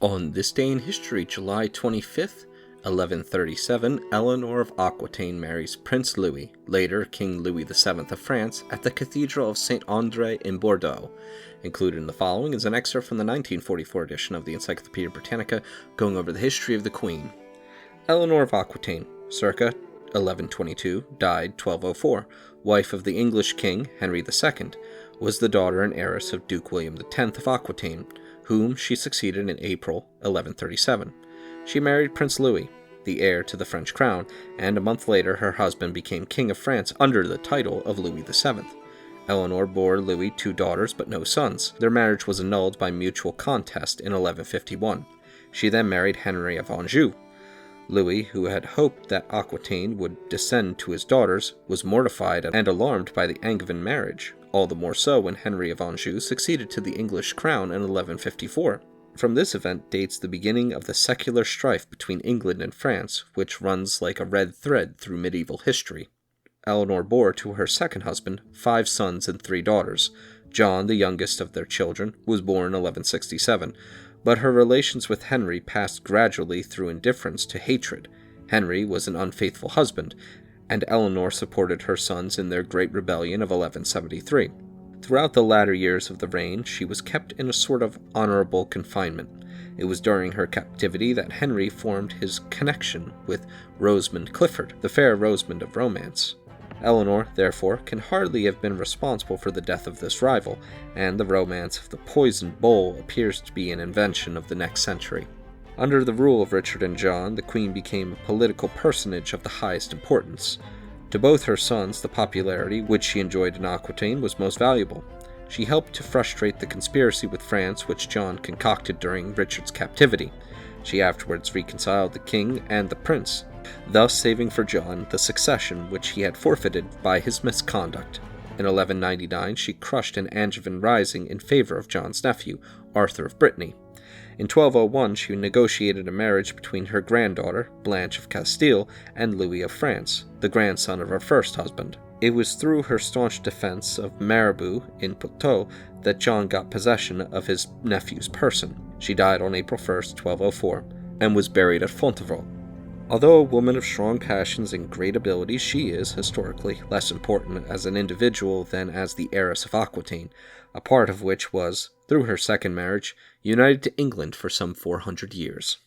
On this day in history, July 25th, 1137, Eleanor of Aquitaine marries Prince Louis, later King Louis VII of France, at the Cathedral of Saint-André in Bordeaux. Included in the following is an excerpt from the 1944 edition of the Encyclopaedia Britannica, going over the history of the Queen. Eleanor of Aquitaine, circa 1122, died 1204, wife of the English King Henry II, was the daughter and heiress of Duke William X of Aquitaine, whom she succeeded in April 1137. She married Prince Louis, the heir to the French crown, and a month later her husband became King of France under the title of Louis VII. Eleanor bore Louis 2 daughters but no sons. Their marriage was annulled by mutual contest in 1151. She then married Henry of Anjou. Louis, who had hoped that Aquitaine would descend to his daughters, was mortified and alarmed by the Angevin marriage, all the more so when Henry of Anjou succeeded to the English crown in 1154. From this event dates the beginning of the secular strife between England and France, which runs like a red thread through medieval history. Eleanor bore to her second husband 5 sons and 3 daughters. John, the youngest of their children, was born in 1167, but her relations with Henry passed gradually through indifference to hatred. Henry was an unfaithful husband, and Eleanor supported her sons in their Great Rebellion of 1173. Throughout the latter years of the reign, she was kept in a sort of honorable confinement. It was during her captivity that Henry formed his connection with Rosamund Clifford, the fair Rosamund of romance. Eleanor, therefore, can hardly have been responsible for the death of this rival, and the romance of the poisoned bowl appears to be an invention of the next century. Under the rule of Richard and John, the Queen became a political personage of the highest importance. To both her sons, the popularity which she enjoyed in Aquitaine was most valuable. She helped to frustrate the conspiracy with France which John concocted during Richard's captivity. She afterwards reconciled the king and the prince, thus saving for John the succession which he had forfeited by his misconduct. In 1199, she crushed an Angevin rising in favor of John's nephew, Arthur of Brittany. In 1201, she negotiated a marriage between her granddaughter, Blanche of Castile, and Louis of France, the grandson of her first husband. It was through her staunch defense of Marabout in Poitou that John got possession of his nephew's person. She died on April 1, 1204, and was buried at Fontevraud. Although a woman of strong passions and great abilities, she is, historically, less important as an individual than as the heiress of Aquitaine, a part of which was, through her second marriage, united to England for some 400 years.